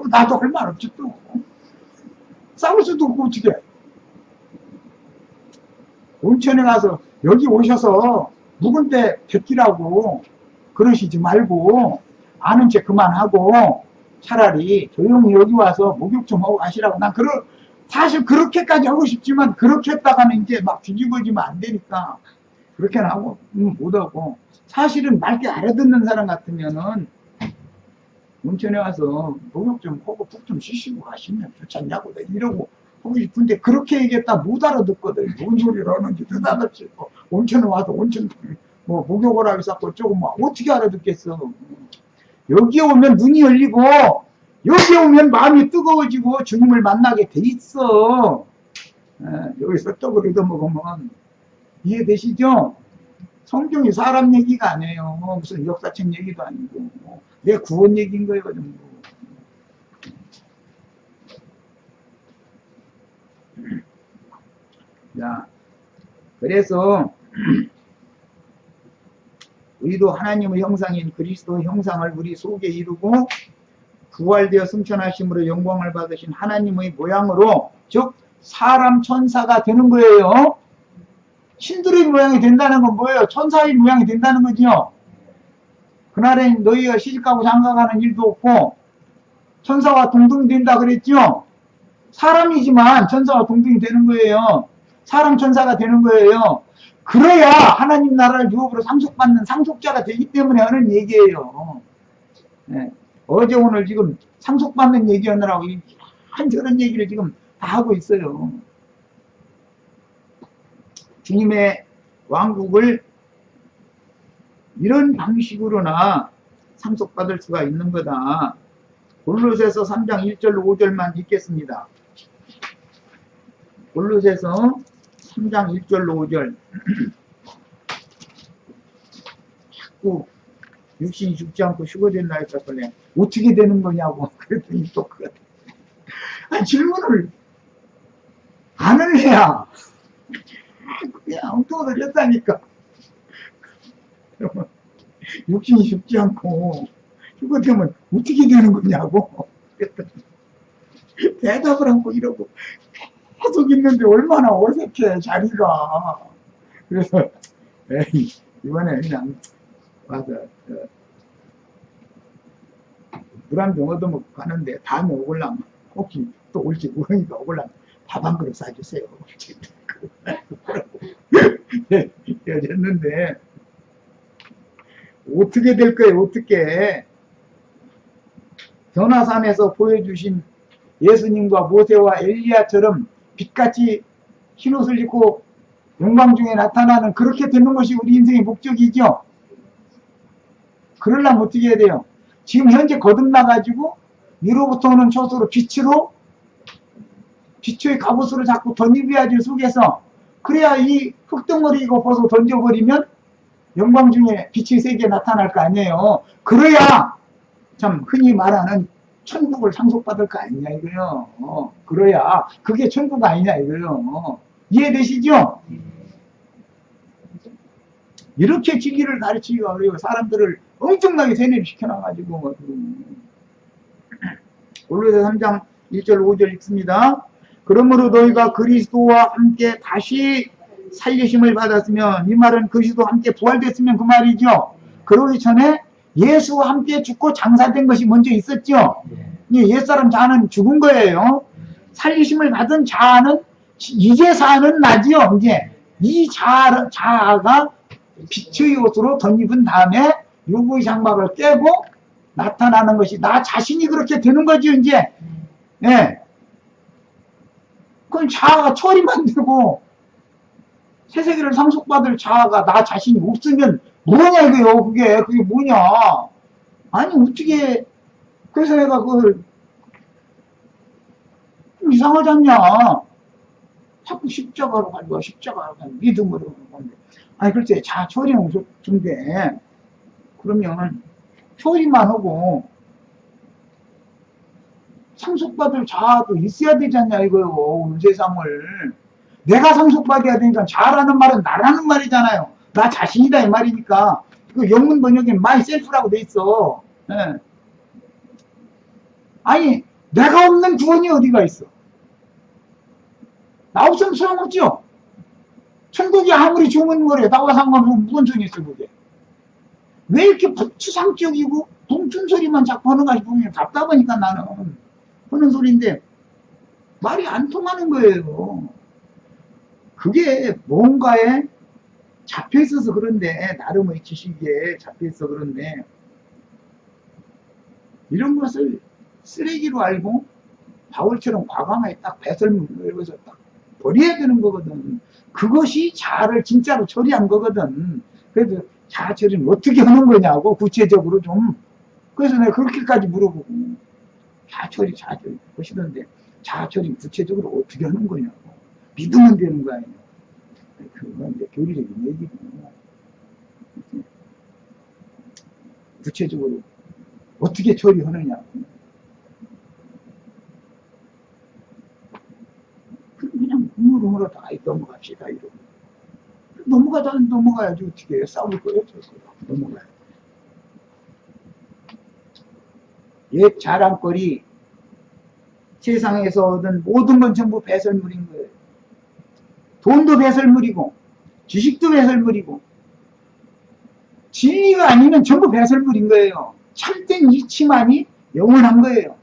나도 할 말 없지 또. 싸울 수도 없고 어떻게. 온천에 가서 여기 오셔서 묵은데 뱉기라고 그러시지 말고 아는 체 그만하고 차라리 조용히 여기 와서 목욕 좀 하고 가시라고. 난 사실 그렇게까지 하고 싶지만 그렇게 했다가는 이제 막 뒤집어지면 안 되니까 그렇게는 하고 못하고. 사실은 맑게 알아듣는 사람 같으면은 온천에 와서 목욕 좀 하고 푹 좀 쉬시고 가시면 좋지 않냐고 이러고 하고 싶은데 그렇게 얘기했다 못 알아듣거든. 뭔 소리를 하는지 느닷없이 온천에 와서 온천 뭐 목욕을 하기 쌓고 조금 뭐 어떻게 알아듣겠어. 여기에 오면 눈이 열리고 여기에 오면 마음이 뜨거워지고 주님을 만나게 돼 있어. 여기서 떡을 얻어먹으면. 이해되시죠? 성경이 사람 얘기가 아니에요. 무슨 역사책 얘기도 아니고 내 구원 얘기인 거예요. 전부. 자, 그래서 우리도 하나님의 형상인 그리스도의 형상을 우리 속에 이루고 부활되어 승천하심으로 영광을 받으신 하나님의 모양으로, 즉 사람 천사가 되는 거예요. 신들의 모양이 된다는 건 뭐예요? 천사의 모양이 된다는 거죠. 그날엔 너희가 시집가고 장가가는 일도 없고 천사와 동등이 된다 그랬죠. 사람이지만 천사와 동등이 되는 거예요. 사람 천사가 되는 거예요. 그래야 하나님 나라를 유업으로 상속받는 상속자가 되기 때문에 하는 얘기예요. 네. 어제 오늘 지금 상속받는 얘기하느라고 한저런 얘기를 지금 다 하고 있어요. 주님의 왕국을 이런 방식으로나 상속받을 수가 있는 거다. 골로새서 3장 1절로 5절만 읽겠습니다. 골로새서 3장 1절로 5절. 자꾸 육신이 죽지 않고 휴거된다 했었길래 어떻게 되는 거냐고 그랬더니 또 질문을 안 할래야 그냥 엉뚱하게 했다니까. 그러면 육신이 죽지 않고 휴거되면 어떻게 되는 거냐고 그랬더니 대답을 하고 이러고 계속 있는데 얼마나 어색해 자리가. 그래서 에이, 이번에 그냥 와서 물 한 병 얻어먹고 가는데 다음에 오걸라면 혹시 또 올지 모르니까 오걸라면 밥 한 그릇 사주세요. 여졌는데 어떻게 될 거예요? 어떻게 변화산에서 보여주신 예수님과 모세와 엘리야처럼 빛같이 흰옷을 입고 영광 중에 나타나는 그렇게 되는 것이 우리 인생의 목적이죠. 그러려면 어떻게 해야 돼요? 지금 현재 거듭나가지고 위로부터 오는 초소로 빛으로 빛의 갑옷으로 자꾸 덧입어야지 속에서. 그래야 이 흙덩어리 이거 벗어 던져버리면 영광 중에 빛의 세계에 나타날 거 아니에요. 그래야 참 흔히 말하는 천국을 상속받을 거 아니냐 이거요. 그래야 그게 천국 아니냐 이거요. 이해되시죠? 이렇게 진리를 가르치기가 어려워. 사람들을 엄청나게 세뇌를 시켜놔가지고. 골로새 3장 1절 5절 읽습니다. 그러므로 너희가 그리스도와 함께 다시 살리심을 받았으면, 이 말은 그리스도와 함께 부활됐으면 그 말이죠. 그러기 전에 예수와 함께 죽고 장사된 것이 먼저 있었죠. 옛사람 자아는 죽은 거예요. 살리심을 받은 자아는 이제 사는 나지요. 이제 이 자아가 빛의 옷으로 덧입은 다음에 육의 장막을 깨고 나타나는 것이 나 자신이 그렇게 되는 거죠. 이제 예. 그건 자아가 처리만 되고 새세계를 상속받을 자아가 나 자신이 없으면 뭐냐 이거요. 그게 뭐냐. 아니 어떻게 그래서 내가 그걸 좀 이상하지 않냐. 자꾸 십자가로 가지고 십자가로 가지고 믿음으로 가는데 아니 글쎄 자아 처리는 좋은데 그러면 처리만 하고 상속받을 자아도 있어야 되지 않냐 이거요. 오늘 세상을 내가 상속받아야 되니까 자아라는 말은 나라는 말이잖아요. 나 자신이다 이 말이니까. 그 영문 번역에 myself라고 돼 있어. 예. 아니 내가 없는 구원이 어디가 있어. 나 없으면 소용없죠. 천국이 아무리 좋은 거래 나와 상관없이 무슨 소용이 있어 그게. 왜 이렇게 추상적이고 동춘 소리만 자꾸 하는가 싶으면 답답하니까 나는 하는 소리인데 말이 안 통하는 거예요. 그게 뭔가에 잡혀있어서 그런데 나름의 지식에 잡혀있어 그런데 이런 것을 쓰레기로 알고 바울처럼 과감하게 딱 배설물을 해서 딱 버려야 되는 거거든. 그것이 자아를 진짜로 처리한 거거든. 그래서 자아 처리는 어떻게 하는 거냐고 구체적으로 좀. 그래서 내가 그렇게까지 물어보고 자아 처리 하시던데 자아 처리 구체적으로 어떻게 하는 거냐고. 믿으면 되는 거 아니에요. 그건 이제 교리적인 얘기고 구체적으로 어떻게 처리하느냐고. 그냥 물음으로 다 넘어갑시다 이러고. 넘어가야지 어떻게 해. 싸울 거예요 넘어가야 돼. 옛 자랑거리 세상에서 얻은 모든 건 전부 배설물인 거예요. 돈도 배설물이고 지식도 배설물이고 진리가 아니면 전부 배설물인 거예요. 참된 이치만이 영원한 거예요.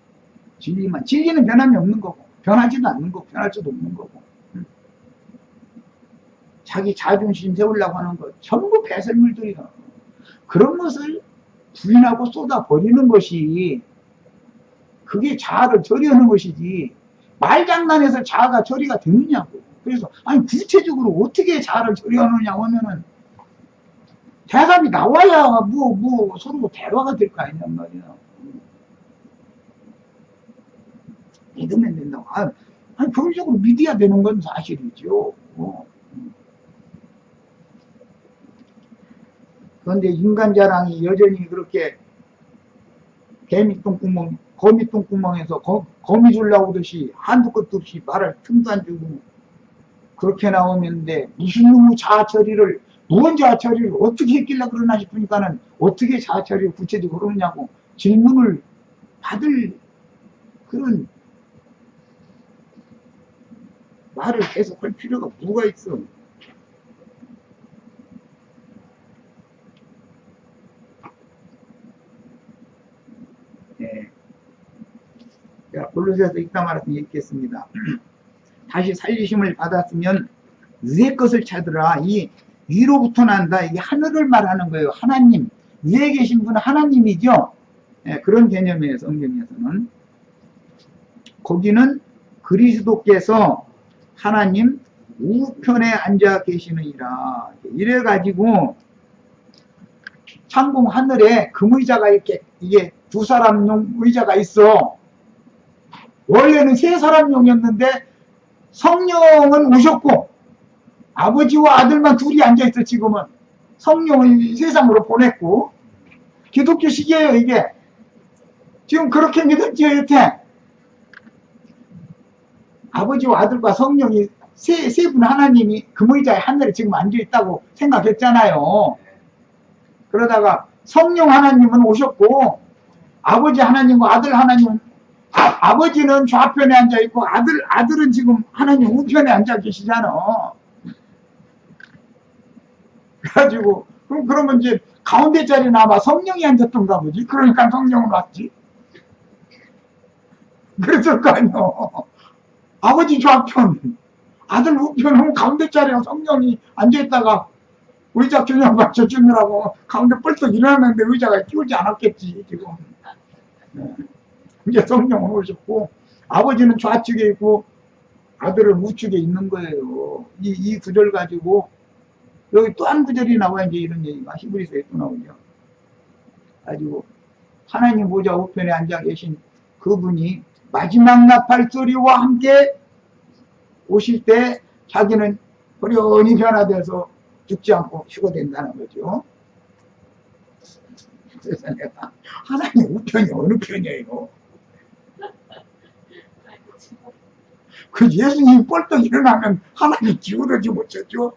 진리는 변함이 없는 거고 변하지도 않는 거고 변할 수도 없는 거고 자기 자존심 세우려고 하는 것 전부 배설물들이야. 그런 것을 부인하고 쏟아버리는 것이 그게 자아를 처리하는 것이지 말장난해서 자아가 처리가 되느냐고. 그래서 아니 구체적으로 어떻게 자아를 처리하느냐고 하면은 대답이 나와야 뭐 서로 대화가 될 거 아니냔 말이야. 믿으면 된다고. 아니 교리적으로 믿어야 되는 건 사실이죠. 그런데 인간 자랑이 여전히 그렇게 거미 똥구멍에서 거미 주려고 하듯이 한두 끝도 없이 말할 틈도 안 주고 그렇게 나오는데 무슨 놈의 자아처리를 무언 자아처리를 어떻게 했길래 그러나 싶으니까는 어떻게 자아처리를 구체적으로 하느냐고 질문을 받을 그런 말을 계속 할 필요가 뭐가 있어. 네. 골로새서 이따 말해서 읽겠습니다. 다시 살리심을 받았으면 위의 것을 찾으라. 이 위로부터 난다. 이게 하늘을 말하는 거예요. 하나님. 위에 계신 분은 하나님이죠. 네, 그런 개념이에요. 성경에서는. 거기는 그리스도께서 하나님 우편에 앉아 계시느니라. 이래가지고 창공 하늘에 금의자가 이게 두 사람용 의자가 있어. 원래는 세 사람용이었는데 성령은 오셨고 아버지와 아들만 둘이 앉아있어. 지금은 성령을 세상으로 보냈고 기독교식이에요. 이게 지금 그렇게 믿었지요. 여태 아버지와 아들과 성령이 세 분 하나님이 금의자의 하늘에 지금 앉아있다고 생각했잖아요. 그러다가 성령 하나님은 오셨고 아버지 하나님과 아들 하나님은 아버지는 좌편에 앉아 있고 아들은 지금 하나님 우편에 앉아 계시잖아. 그래가지고 그러면 이제 가운데 자리에 아마 성령이 앉았던가 보지. 그러니까 성령은 왔지. 그랬을 거 아니요. 아버지 좌편, 아들 우편 하면 가운데 자리에 성령이 앉아있다가 의자 균형 맞춰주느라고 가운데 뻘떡 일어났는데 의자가 끼우지 않았겠지 지금. 이제 성령은 오셨고 아버지는 좌측에 있고 아들은 우측에 있는 거예요. 이 구절 가지고 여기 또 한 구절이 나와야 이제 이런 얘기가 히브리서에 또 나오죠. 가지고 하나님 보좌 우편에 앉아 계신 그분이 마지막 나팔 소리와 함께 오실 때 자기는 호련히 변화돼서 죽지 않고 휴거된다는 거죠. 그래서 내가 하나님 우편이 어느 편이에요? 그 예수님이 뻘떡 일어나면 하나님 기울어지 못했죠.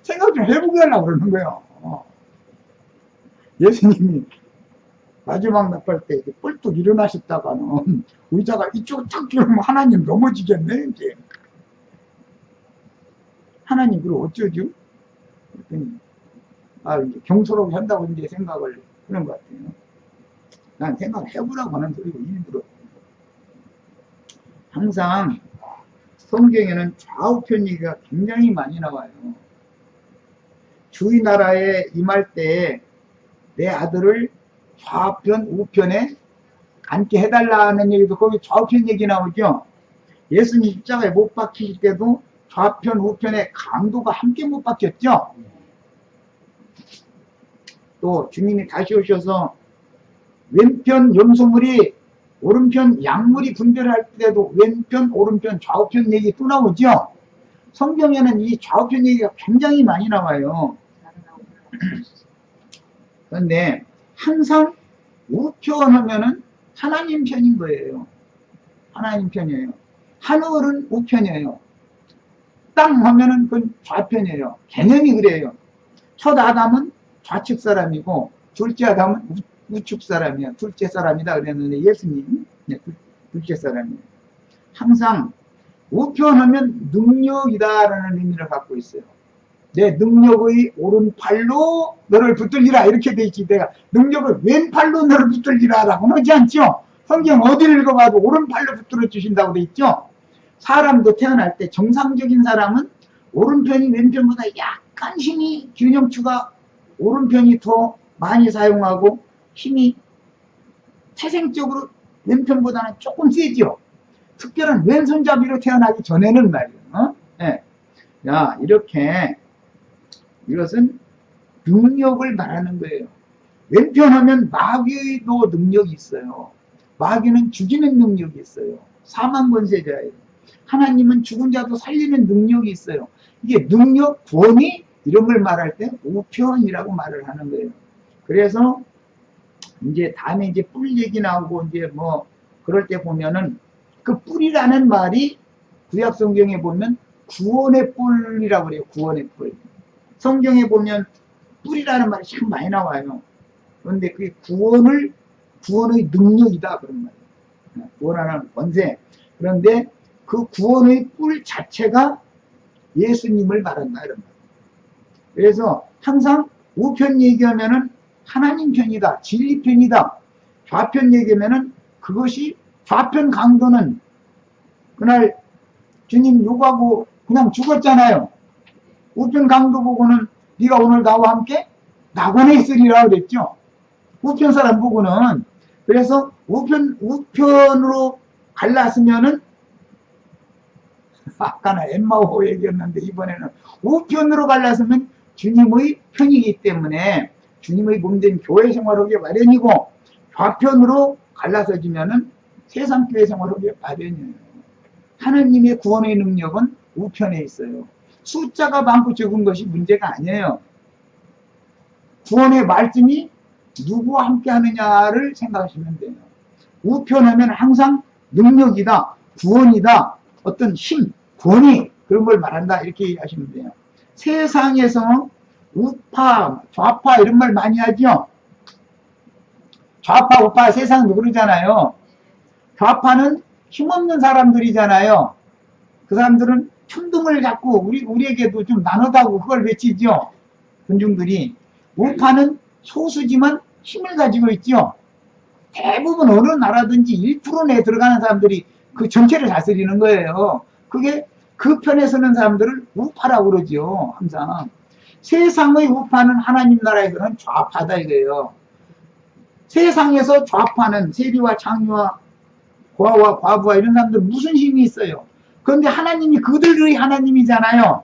생각 좀 해보게 하려고 그러는 거예요. 예수님이 마지막 나팔 때 이렇게 뻘떡 일어나셨다가는 의자가 이쪽으로 탁 기울면 하나님 넘어지겠네 이제. 하나님 그럼 어쩌죠? 그랬더니 이제 경솔하게 한다고 이제 생각을 하는 것 같아요. 난 생각해보라고 하는 소리고 일부러. 항상 성경에는 좌우편 얘기가 굉장히 많이 나와요. 주의 나라에 임할 때 내 아들을 좌편 우편에 앉게 해달라는 얘기도 거기 좌우편 얘기 나오죠. 예수님 십자가에 못 박히실 때도 좌편 우편에 강도가 함께 못 박혔죠. 또 주님이 다시 오셔서 왼편 염소물이 오른편 양물이 분별할 때도 왼편 오른편 좌우편 얘기 또 나오죠. 성경에는 이 좌우편 얘기가 굉장히 많이 나와요. 그런데 항상 우편 하면은 하나님 편인 거예요. 하나님 편이에요. 하늘은 우편이에요. 땅 하면은 그건 좌편이에요. 개념이 그래요. 첫 아담은 좌측 사람이고 둘째 아담은 우측 사람이야. 둘째 사람이다 그랬는데 예수님 둘째 사람이에요. 항상 우편하면 능력이다라는 의미를 갖고 있어요. 내 능력의 오른팔로 너를 붙들리라 이렇게 돼 있지. 내가 능력을 왼팔로 너를 붙들리라 라고는 하지 않죠. 성경 어디를 읽어봐도 오른팔로 붙들어 주신다고 돼 있죠. 사람도 태어날 때 정상적인 사람은 오른편이 왼편보다 약간 힘이 균형추가 오른편이 더 많이 사용하고 힘이 태생적으로 왼편보다는 조금 세죠. 특별한 왼손잡이로 태어나기 전에는 말이에요. 네. 야, 이렇게 이것은 능력을 말하는 거예요. 왼편 하면 마귀도 능력이 있어요. 마귀는 죽이는 능력이 있어요. 사망 권세자예요. 하나님은 죽은 자도 살리는 능력이 있어요. 이게 능력, 권위 이런 걸 말할 때 우편이라고 말을 하는 거예요. 그래서 이제 다음에 이제 뿔 얘기 나오고 이제 뭐 그럴 때 보면은 그 뿔이라는 말이 구약 성경에 보면 구원의 뿔이라고 그래요. 구원의 뿔. 성경에 보면 뿔이라는 말이 참 많이 나와요. 그런데 그게 구원의 능력이다 그런 말이에요. 구원하는 권세. 그런데 그 구원의 뿔 자체가 예수님을 말한다 이런 말이에요. 그래서 항상 우편 얘기하면은 하나님 편이다, 진리 편이다. 좌편 얘기하면은 그것이 좌편 강도는 그날 주님 욕하고 그냥 죽었잖아요. 우편 강도 보고는 네가 오늘 나와 함께 낙원에 있으리라 그랬죠. 우편 사람 보고는. 그래서 우편으로 갈랐으면은 아까는 엠마오 얘기였는데 이번에는 우편으로 갈랐으면 주님의 편이기 때문에 주님의 몸된 교회 생활하기 마련이고 좌편으로 갈라서지면은 세상 교회 생활하기 마련이에요. 하나님의 구원의 능력은 우편에 있어요. 숫자가 많고 적은 것이 문제가 아니에요. 구원의 말씀이 누구와 함께 하느냐를 생각하시면 돼요. 우편하면 항상 능력이다, 구원이다, 어떤 힘, 권위 그런 걸 말한다 이렇게 하시면 돼요. 세상에서 우파, 좌파 이런 말 많이 하죠. 좌파, 우파 세상도 그러잖아요. 좌파는 힘없는 사람들이잖아요. 그 사람들은 천둥을 잡고 우리에게도 좀 나누다고 그걸 외치죠. 군중들이. 우파는 소수지만 힘을 가지고 있죠. 대부분 어느 나라든지 1% 내에 들어가는 사람들이 그 전체를 다스리는 거예요. 그게 그 편에 서는 사람들을 우파라고 그러죠. 항상. 세상의 우파는 하나님 나라에서는 좌파다 이거예요. 세상에서 좌파는 세리와 장유와 고아와 과부와 이런 사람들 무슨 힘이 있어요. 그런데 하나님이 그들의 하나님이잖아요.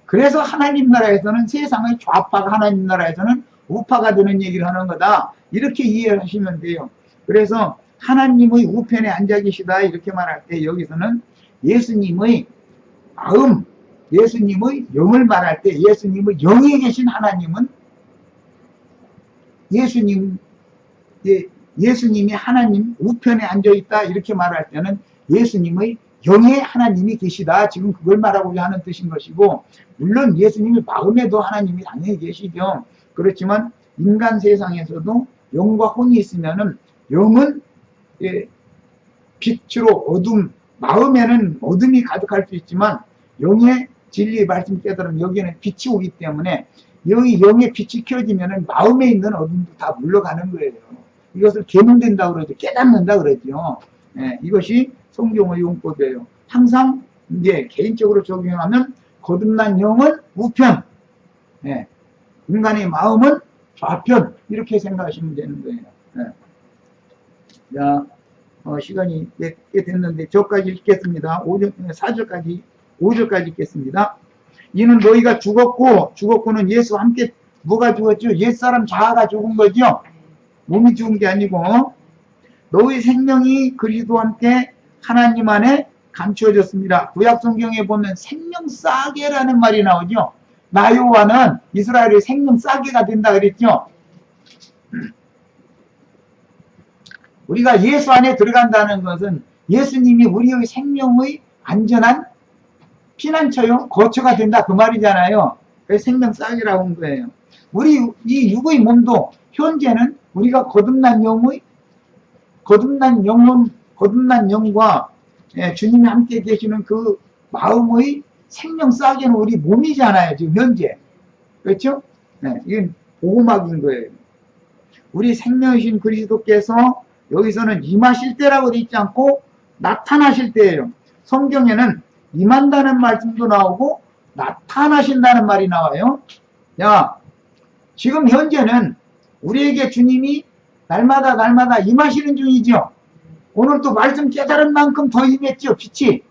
그래서 하나님 나라에서는 세상의 좌파가 하나님 나라에서는 우파가 되는 얘기를 하는 거다. 이렇게 이해하시면 돼요. 그래서 하나님의 우편에 앉아 계시다 이렇게 말할 때 여기서는 예수님의 마음, 예수님의 영을 말할 때 예수님의 영에 계신 하나님은 예수님이 하나님 우편에 앉아 있다 이렇게 말할 때는 예수님의 영에 하나님이 계시다. 지금 그걸 말하고자 하는 뜻인 것이고, 물론 예수님의 마음에도 하나님이 당연히 계시죠. 그렇지만 인간 세상에서도 영과 혼이 있으면은 영은 빛으로 어둠, 마음에는 어둠이 가득할 수 있지만 영의 진리의 말씀 깨달으면 여기에는 빛이 오기 때문에 여기 영의 빛이 켜지면은 마음에 있는 어둠도 다 물러가는 거예요. 이것을 개문된다 그러죠. 깨닫는다 그러죠. 이것이 성경의 용법이에요. 항상 이제 개인적으로 적용하면 거듭난 영은 우편, 인간의 마음은 좌편 이렇게 생각하시면 되는 거예요. 자, 시간이 꽤 됐는데 저까지 읽겠습니다. 5절까지 읽겠습니다. 이는 너희가 죽었고는 예수와 함께 뭐가 죽었죠? 옛사람 자아가 죽은 거죠. 몸이 죽은 게 아니고 너희 생명이 그리스도와 함께 하나님 안에 감추어졌습니다. 구약 성경에 보면 생명 싸개라는 말이 나오죠. 나요와는 이스라엘의 생명 싸개가 된다 그랬죠. 우리가 예수 안에 들어간다는 것은 예수님이 우리의 생명의 안전한 피난처요, 거처가 된다 그 말이잖아요. 그래서 생명 싸개라고 한 거예요. 우리 이 육의 몸도 현재는 우리가 거듭난 영과 주님이 함께 계시는 그 마음의 생명 싸개는 우리 몸이잖아요. 지금 현재. 그렇죠? 이건 보호막인 거예요. 우리 생명이신 그리스도께서 여기서는 임하실 때라고 되어 있지 않고 나타나실 때예요. 성경에는 임한다는 말씀도 나오고 나타나신다는 말이 나와요. 야, 지금 현재는 우리에게 주님이 날마다 임하시는 중이죠. 오늘 또 말씀 깨달은 만큼 더 임했죠, 빛이.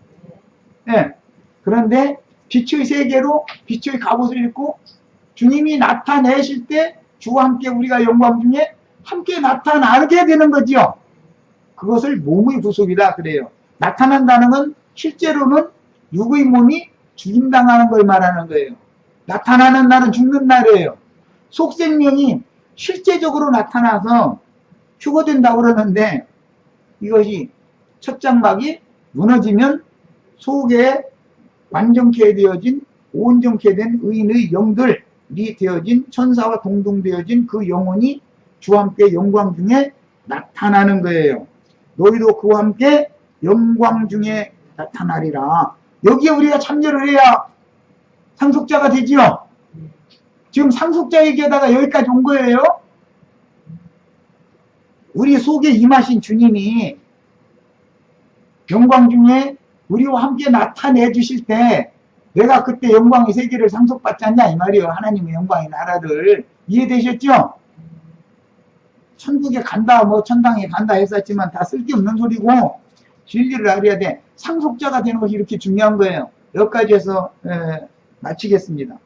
그런데 빛의 세계로 빛의 갑옷을 입고 주님이 나타내실 때 주와 함께 우리가 영광 중에 함께 나타나게 되는 거죠. 그것을 몸의 구속이다 그래요. 나타난다는 건 실제로는 육의 몸이 죽임당하는 걸 말하는 거예요. 나타나는 날은 죽는 날이에요. 속생명이 실제적으로 나타나서 휴거된다고 그러는데 이것이 첫 장막이 무너지면 속에 완전케 되어진 온전케 된 의인의 영들이 되어진 천사와 동등되어진 그 영혼이 주와 함께 영광 중에 나타나는 거예요. 너희도 그와 함께 영광 중에 나타나리라. 여기에 우리가 참여를 해야 상속자가 되지요. 지금 상속자 얘기하다가 여기까지 온 거예요. 우리 속에 임하신 주님이 영광 중에 우리와 함께 나타내 주실 때 내가 그때 영광의 세계를 상속받지 않냐 이 말이에요. 하나님의 영광의 나라를. 이해되셨죠? 천국에 간다 뭐 천당에 간다 했었지만 다 쓸데없는 소리고 진리를 알아야 돼. 상속자가 되는 것이 이렇게 중요한 거예요. 여기까지 해서 마치겠습니다.